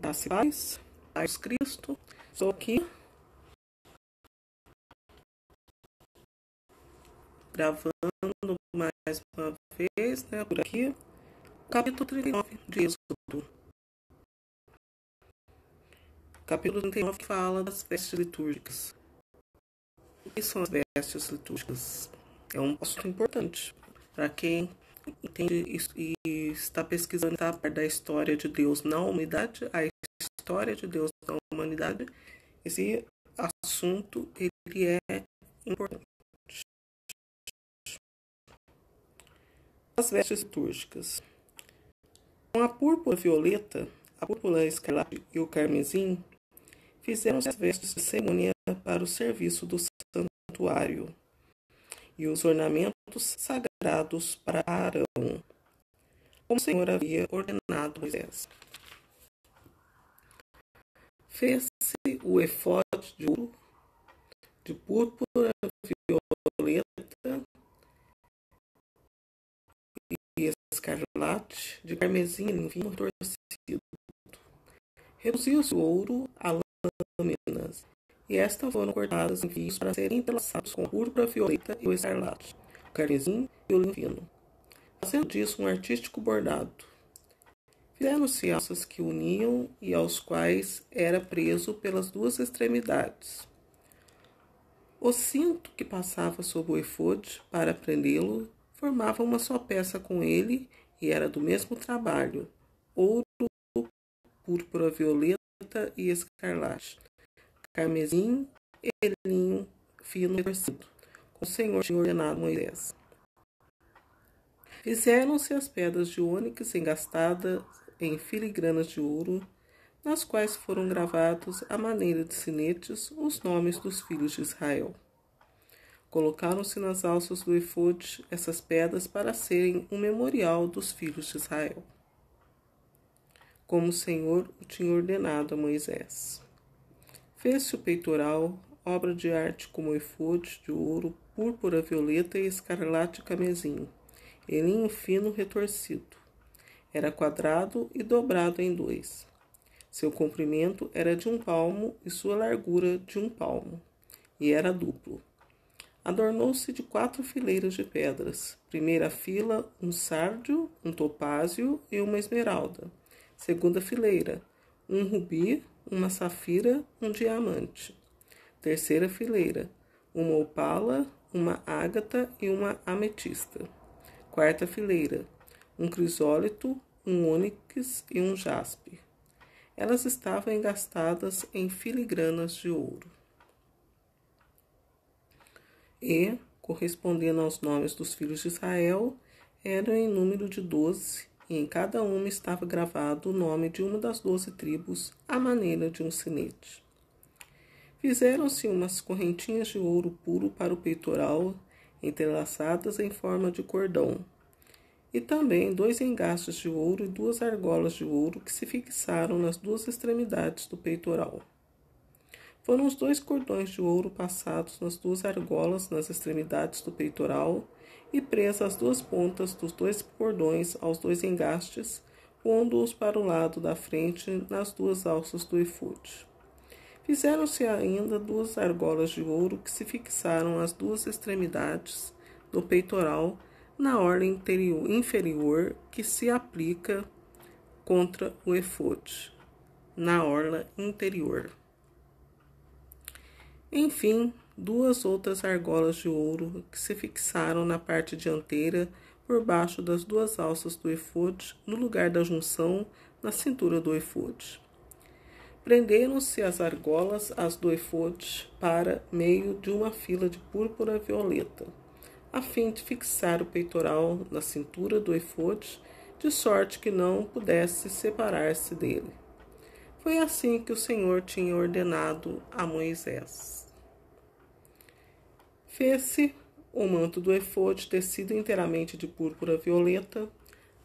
Graça e paz, paz Cristo. Estou aqui gravando mais uma vez, por aqui, capítulo 39 de Êxodo. Capítulo 39 que fala das vestes litúrgicas. O que são as vestes litúrgicas? É um assunto importante para quem entende e está pesquisando a parte da história de Deus na humanidade, a história de Deus na humanidade. Esse assunto ele é importante. As vestes litúrgicas. Com a púrpura violeta, a púrpura escarlate e o carmesim, fizeram-se as vestes de cerimônia para o serviço do santuário e os ornamentos sagrados para Arão, como o Senhor havia ordenado a Moisés. Fez-se o efode de ouro, de púrpura violeta e escarlate, de carmesim e vinho torcido. Reduziu-se o ouro a lâminas, e estas foram cortadas em fios para serem entrelaçados com a púrpura violeta e o escarlate, o carmesim e o linho fino, fazendo disso um artístico bordado. Fizeram-se alças que uniam e aos quais era preso pelas duas extremidades. O cinto que passava sob o efode para prendê-lo formava uma só peça com ele e era do mesmo trabalho, ouro, púrpura violeta e escarlate, carmesim e linho fino retorcido, como o Senhor tinha ordenado a Moisés. Fizeram-se as pedras de ônix engastadas em filigranas de ouro, nas quais foram gravados, à maneira de sinetes, os nomes dos filhos de Israel. Colocaram-se nas alças do efode essas pedras para serem um memorial dos filhos de Israel, como o Senhor o tinha ordenado a Moisés. Fez-se o peitoral, obra de arte como o efode de ouro, púrpura violeta e escarlate carmesim, e linho fino retorcido. Era quadrado e dobrado em dois. Seu comprimento era de 1 palmo e sua largura de 1 palmo, e era duplo. Adornou-se de 4 fileiras de pedras. Primeira fila, um sárdio, um topázio e uma esmeralda. Segunda fileira, um rubi, uma safira, um diamante. Terceira fileira, uma opala, uma ágata e uma ametista. Quarta fileira, um crisólito, um ônix e um jaspe. Elas estavam engastadas em filigranas de ouro. E, correspondendo aos nomes dos filhos de Israel, eram em número de 12, e em cada uma estava gravado o nome de uma das 12 tribos, à maneira de um sinete. Fizeram-se umas correntinhas de ouro puro para o peitoral, entrelaçadas em forma de cordão, e também 2 engastes de ouro e 2 argolas de ouro que se fixaram nas 2 extremidades do peitoral. Foram os 2 cordões de ouro passados nas 2 argolas nas extremidades do peitoral e presas as 2 pontas dos 2 cordões aos 2 engastes, pondo-os para o lado da frente nas 2 alças do efode. Fizeram-se ainda 2 argolas de ouro que se fixaram às 2 extremidades do peitoral, na orla inferior que se aplica contra o efode, na orla interior. Enfim, 2 outras argolas de ouro que se fixaram na parte dianteira por baixo das 2 alças do efode, no lugar da junção, na cintura do efode. Prenderam-se as argolas às do efode para meio de uma fila de púrpura violeta, a fim de fixar o peitoral na cintura do efode, de sorte que não pudesse separar-se dele. Foi assim que o Senhor tinha ordenado a Moisés. Fez-se o manto do efode tecido inteiramente de púrpura violeta.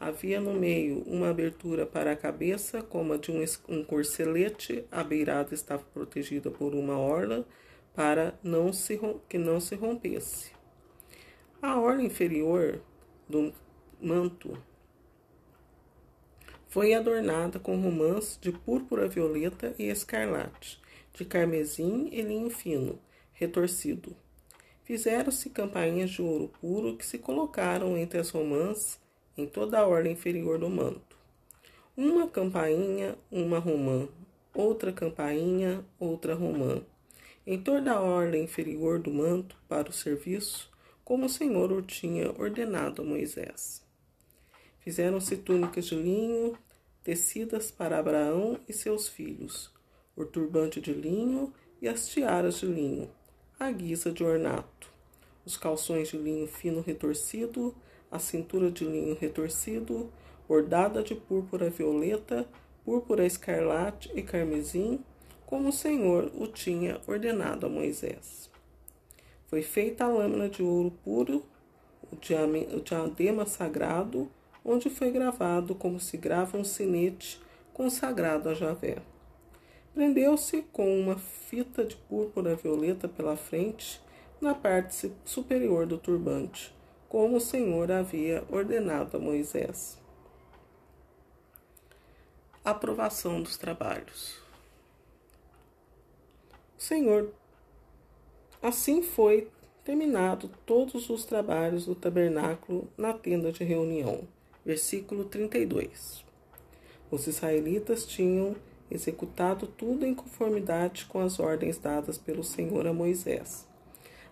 Havia no meio uma abertura para a cabeça, como a de um corcelete. A beirada estava protegida por uma orla, para que não se rompesse. A orla inferior do manto Foi adornada com romãs de púrpura violeta e escarlate, de carmesim e linho fino, retorcido. Fizeram-se campainhas de ouro puro que se colocaram entre as romãs em toda a orla inferior do manto. Uma campainha, uma romã, outra campainha, outra romã, em toda a orla inferior do manto para o serviço, como o Senhor o tinha ordenado a Moisés. Fizeram-se túnicas de linho, tecidas para Abraão e seus filhos, o turbante de linho e as tiaras de linho, à guisa de ornato, os calções de linho fino retorcido, a cintura de linho retorcido, bordada de púrpura violeta, púrpura escarlate e carmesim, como o Senhor o tinha ordenado a Moisés. Foi feita a lâmina de ouro puro, o diadema sagrado, onde foi gravado como se grava um sinete consagrado a Javé. Prendeu-se com uma fita de púrpura violeta pela frente, na parte superior do turbante, como o Senhor havia ordenado a Moisés. Aprovação dos trabalhos. O Senhor, assim foi terminado todos os trabalhos do tabernáculo na tenda de reunião. Versículo 32. Os israelitas tinham executado tudo em conformidade com as ordens dadas pelo Senhor a Moisés.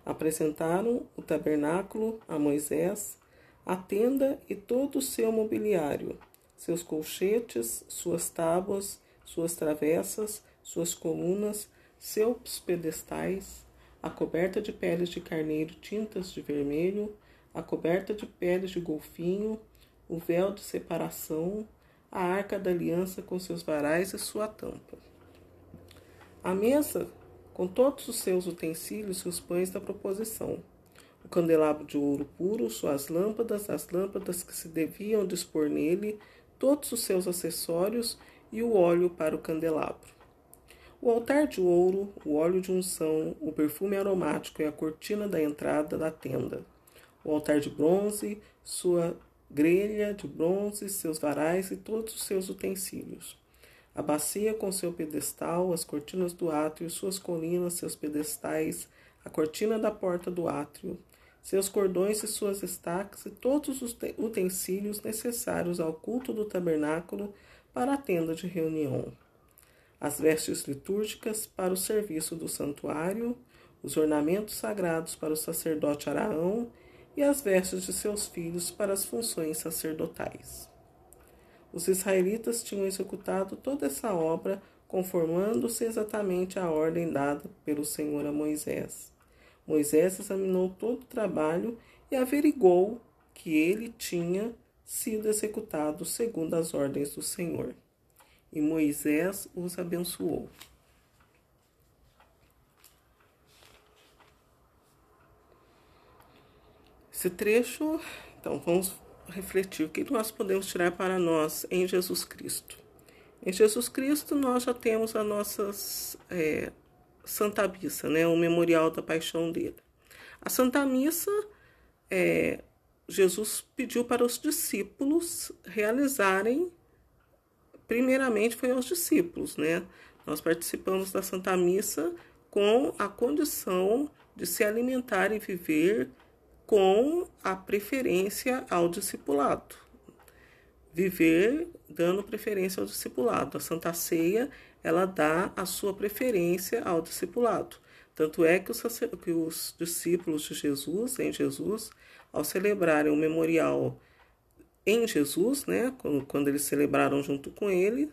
Apresentaram o tabernáculo a Moisés, a tenda e todo o seu mobiliário, seus colchetes, suas tábuas, suas travessas, suas colunas, seus pedestais, a coberta de peles de carneiro tintas de vermelho, a coberta de peles de golfinho, o véu de separação, a arca da aliança com seus varais e sua tampa. A mesa com todos os seus utensílios e os pães da proposição. O candelabro de ouro puro, suas lâmpadas, as lâmpadas que se deviam dispor nele, todos os seus acessórios e o óleo para o candelabro. O altar de ouro, o óleo de unção, o perfume aromático e a cortina da entrada da tenda. O altar de bronze, sua grelha de bronze, seus varais e todos os seus utensílios. A bacia com seu pedestal, as cortinas do átrio, suas colinas, seus pedestais, a cortina da porta do átrio, seus cordões e suas estacas e todos os utensílios necessários ao culto do tabernáculo para a tenda de reunião. As vestes litúrgicas para o serviço do santuário, os ornamentos sagrados para o sacerdote Araão e as vestes de seus filhos para as funções sacerdotais. Os israelitas tinham executado toda essa obra, conformando-se exatamente à ordem dada pelo Senhor a Moisés. Moisés examinou todo o trabalho e averigou que ele tinha sido executado segundo as ordens do Senhor. E Moisés os abençoou. Esse trecho, então, vamos refletir o que nós podemos tirar para nós em Jesus Cristo. Em Jesus Cristo nós já temos a nossa Santa Missa, né, o memorial da paixão dele. A Santa Missa, Jesus pediu para os discípulos realizarem, primeiramente foi aos discípulos, né? Nós participamos da Santa Missa com a condição de se alimentar e viver com a preferência ao discipulado. Viver dando preferência ao discipulado. A Santa Ceia, ela dá a sua preferência ao discipulado. Tanto é que os discípulos de Jesus, em Jesus, ao celebrarem o memorial em Jesus, né, quando eles celebraram junto com ele,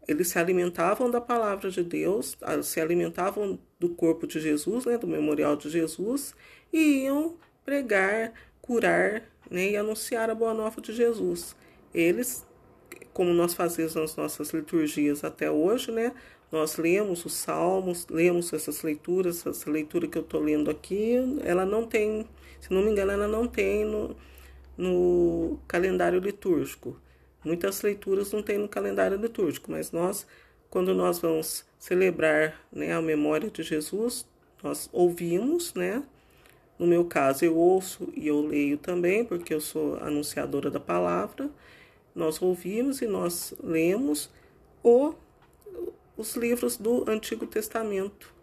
eles se alimentavam da palavra de Deus, se alimentavam do corpo de Jesus, né, do memorial de Jesus, e iam pregar, curar, né, e anunciar a boa nova de Jesus. Eles, como nós fazemos nas nossas liturgias até hoje, né, nós lemos os salmos, lemos essas leituras, essa leitura que eu estou lendo aqui, ela não tem, se não me engano, ela não tem no calendário litúrgico. Muitas leituras não tem no calendário litúrgico, mas nós, quando nós vamos celebrar, né, a memória de Jesus, nós ouvimos, né? No meu caso, eu ouço e eu leio também, porque eu sou anunciadora da palavra, nós ouvimos e nós lemos os livros do Antigo Testamento,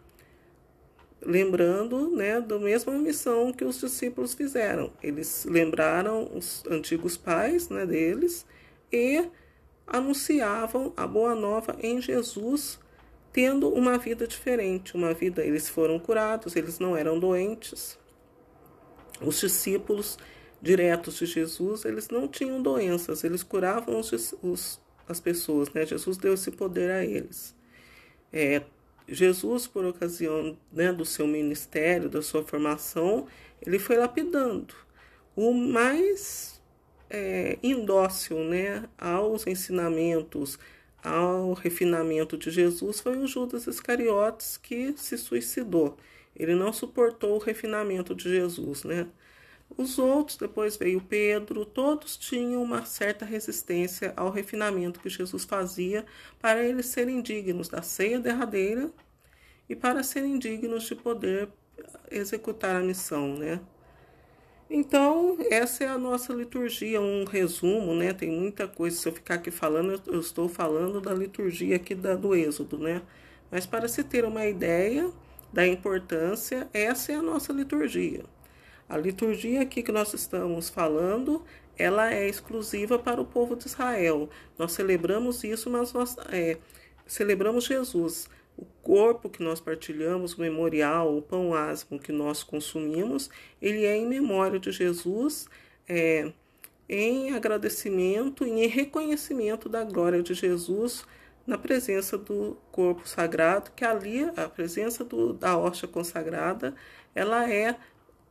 lembrando, né, da mesma missão que os discípulos fizeram. Eles lembraram os antigos pais, né, deles e anunciavam a boa nova em Jesus, tendo uma vida diferente, uma vida, eles foram curados, eles não eram doentes. Os discípulos diretos de Jesus, eles não tinham doenças, eles curavam as pessoas, né? Jesus deu esse poder a eles. Jesus, por ocasião, né, do seu ministério, da sua formação, ele foi lapidando. O mais indócil, né, aos ensinamentos, ao refinamento de Jesus foi o Judas Iscariotes, que se suicidou. Ele não suportou o refinamento de Jesus, né? Os outros, depois veio Pedro, todos tinham uma certa resistência ao refinamento que Jesus fazia para eles serem dignos da ceia derradeira e para serem dignos de poder executar a missão, né? Então, essa é a nossa liturgia, um resumo, né? Tem muita coisa, se eu ficar aqui falando, eu estou falando da liturgia aqui do Êxodo, né? Mas para se ter uma ideia da importância, essa é a nossa liturgia. A liturgia aqui que nós estamos falando, ela é exclusiva para o povo de Israel. Nós celebramos isso, mas nós celebramos Jesus. O corpo que nós partilhamos, o memorial, o pão ázimo que nós consumimos, ele é em memória de Jesus, em agradecimento e em reconhecimento da glória de Jesus na presença do corpo sagrado, que ali, a presença da hóstia consagrada, ela é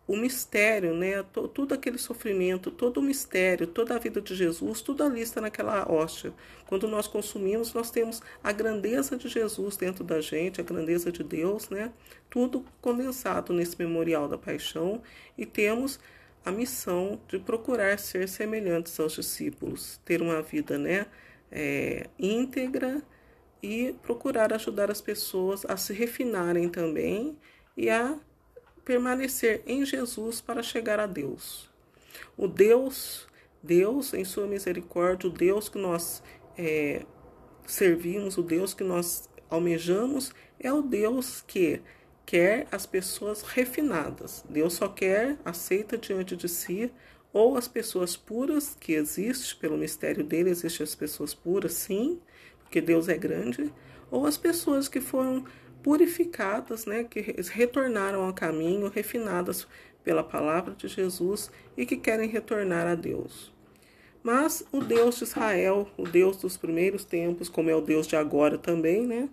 o mistério, né? Todo aquele sofrimento, todo o mistério, toda a vida de Jesus, tudo ali está naquela hóstia. Quando nós consumimos, nós temos a grandeza de Jesus dentro da gente, a grandeza de Deus, né? Tudo condensado nesse memorial da paixão, e temos a missão de procurar ser semelhantes aos discípulos, ter uma vida, né, íntegra, e procurar ajudar as pessoas a se refinarem também e a permanecer em Jesus para chegar a Deus. O Deus em sua misericórdia, o Deus que nós servimos, o Deus que nós almejamos, é o Deus que quer as pessoas refinadas. Deus só aceita diante de si ou as pessoas puras, que existe, pelo mistério dele, existem as pessoas puras, sim, porque Deus é grande, ou as pessoas que foram purificadas, né, que retornaram ao caminho, refinadas pela palavra de Jesus e que querem retornar a Deus. Mas o Deus de Israel, o Deus dos primeiros tempos, como é o Deus de agora também, né,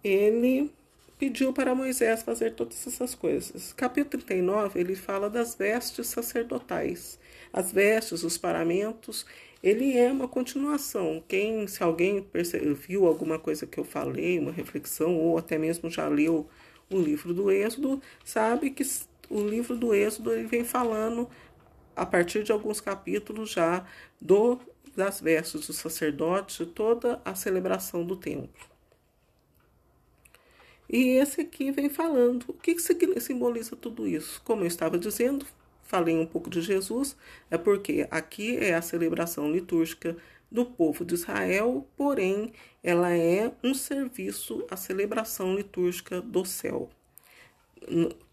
ele pediu para Moisés fazer todas essas coisas. Capítulo 39, ele fala das vestes sacerdotais. As vestes, os paramentos, ele é uma continuação. Se alguém viu alguma coisa que eu falei, uma reflexão, ou até mesmo já leu o livro do Êxodo, sabe que o livro do Êxodo ele vem falando, a partir de alguns capítulos já, das vestes do sacerdote, de toda a celebração do templo. E esse aqui vem falando. O que simboliza tudo isso? Como eu estava dizendo, falei um pouco de Jesus, é porque aqui é a celebração litúrgica do povo de Israel, porém, ela é um serviço à celebração litúrgica do céu.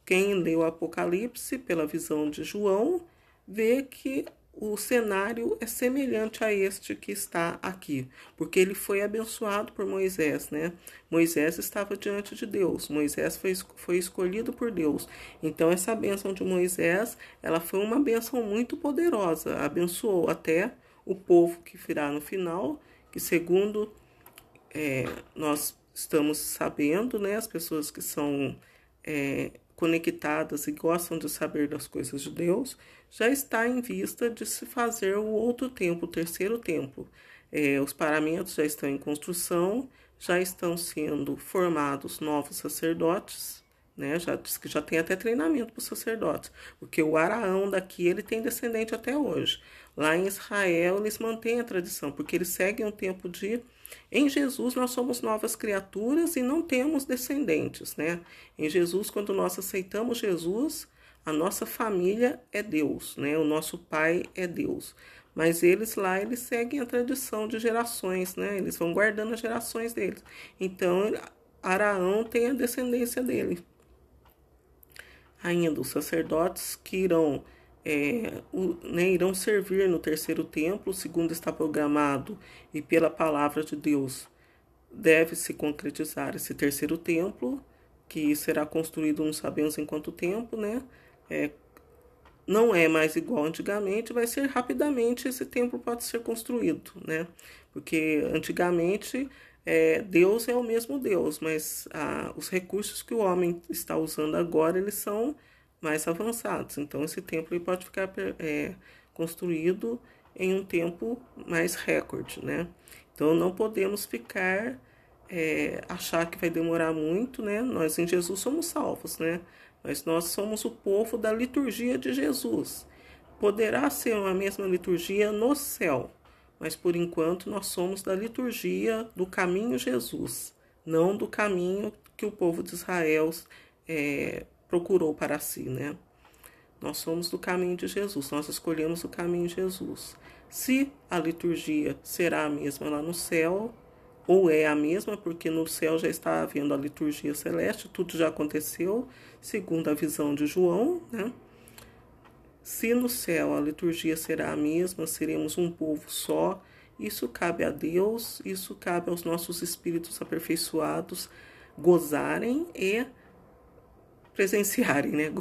Quem leu o Apocalipse pela visão de João, vê que o cenário é semelhante a este que está aqui, porque ele foi abençoado por Moisés, né? Moisés estava diante de Deus, Moisés foi escolhido por Deus. Então, essa bênção de Moisés, ela foi uma bênção muito poderosa, abençoou até o povo que virá no final, que segundo nós estamos sabendo, né? As pessoas que são conectadas e gostam de saber das coisas de Deus, já está em vista de se fazer o outro templo, o terceiro templo. Os paramentos já estão em construção, já estão sendo formados novos sacerdotes, né? Já diz que já tem até treinamento para os sacerdotes, porque o Araão daqui ele tem descendente até hoje. Lá em Israel eles mantêm a tradição, porque eles seguem um tempo de... Em Jesus nós somos novas criaturas e não temos descendentes, né? Em Jesus, quando nós aceitamos Jesus, a nossa família é Deus, né? O nosso Pai é Deus. Mas eles lá, eles seguem a tradição de gerações, né? Eles vão guardando as gerações deles. Então, Araão tem a descendência dele. Ainda os sacerdotes que irão servir no terceiro templo, segundo está programado, e pela palavra de Deus deve se concretizar esse terceiro templo, que será construído não sabemos em quanto tempo, né? Não é mais igual antigamente, vai ser rapidamente esse templo pode ser construído, né? Porque antigamente Deus é o mesmo Deus, mas os recursos que o homem está usando agora, eles são mais avançados. Então, esse templo ele pode ficar construído em um tempo mais recorde, né? Então, não podemos ficar, achar que vai demorar muito, né? Nós em Jesus somos salvos, né? Mas nós somos o povo da liturgia de Jesus. Poderá ser a mesma liturgia no céu, mas por enquanto nós somos da liturgia do caminho Jesus, não do caminho que o povo de Israel procurou para si, né? Nós somos do caminho de Jesus, nós escolhemos o caminho de Jesus. Se a liturgia será a mesma lá no céu, ou é a mesma, porque no céu já está havendo a liturgia celeste, tudo já aconteceu, segundo a visão de João, né? Se no céu a liturgia será a mesma, seremos um povo só, isso cabe a Deus, isso cabe aos nossos espíritos aperfeiçoados gozarem e presenciarem, né?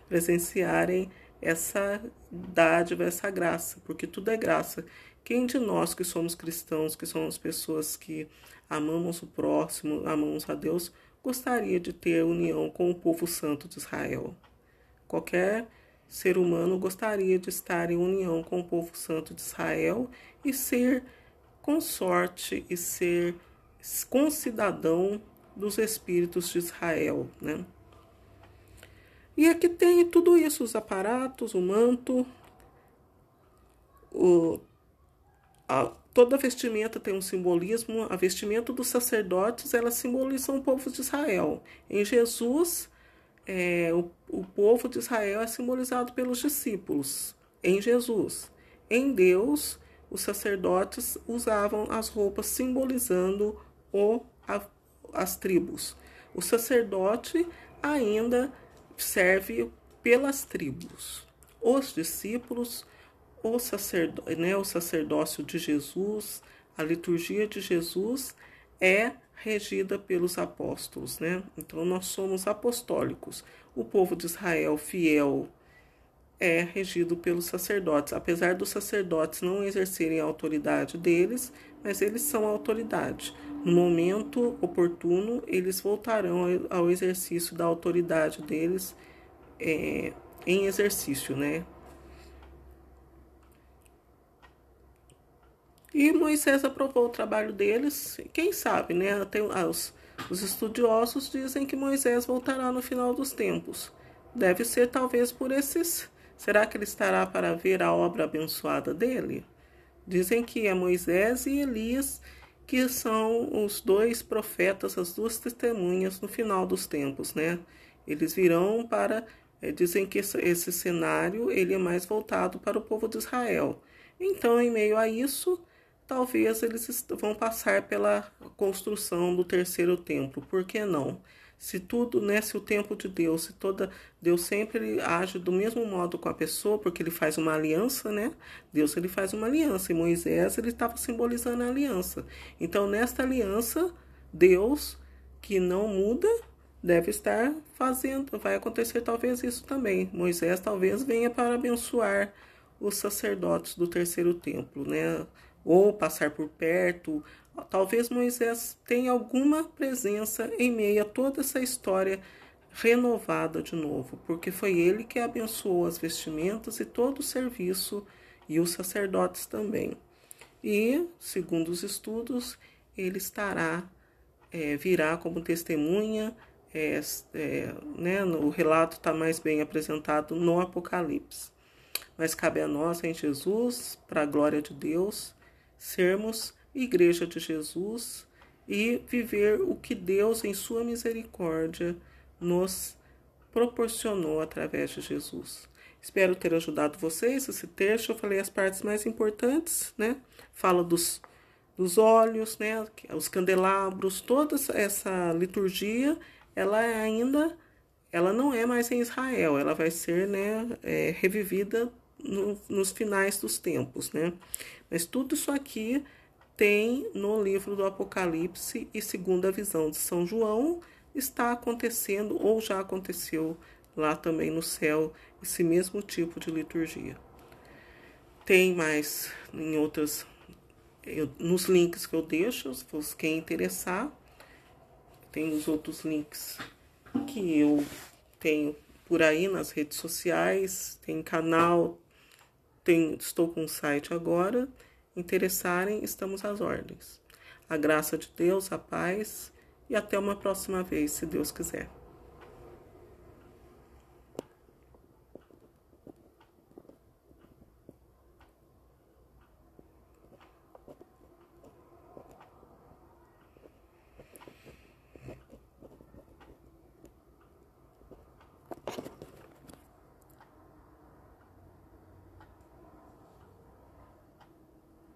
Presenciarem essa dádiva, essa graça, porque tudo é graça. Quem de nós que somos cristãos, que somos pessoas que amamos o próximo, amamos a Deus, gostaria de ter união com o povo santo de Israel? Qualquer ser humano gostaria de estar em união com o povo santo de Israel e ser consorte e ser concidadão dos espíritos de Israel, né? E aqui tem tudo isso, os aparatos, o manto, toda vestimenta tem um simbolismo. A vestimenta dos sacerdotes, ela simboliza o povo de Israel. Em Jesus, o povo de Israel é simbolizado pelos discípulos. Em Jesus. Em Deus, os sacerdotes usavam as roupas simbolizando as tribos. O sacerdote ainda serve pelas tribos. Os discípulos, o sacerdócio de Jesus, a liturgia de Jesus é regida pelos apóstolos, né? Então nós somos apostólicos. O povo de Israel fiel é regido pelos sacerdotes, apesar dos sacerdotes não exercerem a autoridade deles, mas eles são a autoridade. No momento oportuno, eles voltarão ao exercício da autoridade deles em exercício, né? E Moisés aprovou o trabalho deles, quem sabe, né? Os estudiosos dizem que Moisés voltará no final dos tempos. Deve ser talvez por esses. Será que ele estará para ver a obra abençoada dele? Dizem que é Moisés e Elias que são os dois profetas, as duas testemunhas no final dos tempos, né? Eles virão para... dizem que esse cenário ele é mais voltado para o povo de Israel. Então, em meio a isso, talvez eles vão passar pela construção do terceiro templo. Por que não? Se tudo, né, se o tempo de Deus, se toda Deus sempre age do mesmo modo com a pessoa, porque ele faz uma aliança, né? Deus ele faz uma aliança e Moisés ele estava simbolizando a aliança. Então, nesta aliança, Deus que não muda deve estar fazendo, vai acontecer talvez isso também. Moisés talvez venha para abençoar os sacerdotes do terceiro templo, né? Ou passar por perto. Talvez Moisés tenha alguma presença em meio a toda essa história renovada de novo, porque foi ele que abençoou as vestimentas e todo o serviço, e os sacerdotes também. E, segundo os estudos, ele virá como testemunha, né, o relato está mais bem apresentado no Apocalipse. Mas cabe a nós, em Jesus, para a glória de Deus, sermos Igreja de Jesus e viver o que Deus, em sua misericórdia, nos proporcionou através de Jesus. Espero ter ajudado vocês. Esse texto eu falei as partes mais importantes, né? Fala dos óleos, né? Os candelabros, toda essa liturgia, ela não é mais em Israel, ela vai ser, né, revivida nos finais dos tempos, né? Mas tudo isso aqui tem no livro do Apocalipse e segundo a visão de São João, está acontecendo ou já aconteceu lá também no céu esse mesmo tipo de liturgia. Tem mais em outras, nos links que eu deixo, se fosse quem interessar, tem os outros links que eu tenho por aí nas redes sociais, tem canal, estou com um site agora. Interessarem, estamos às ordens. A graça de Deus, a paz e até uma próxima vez, se Deus quiser.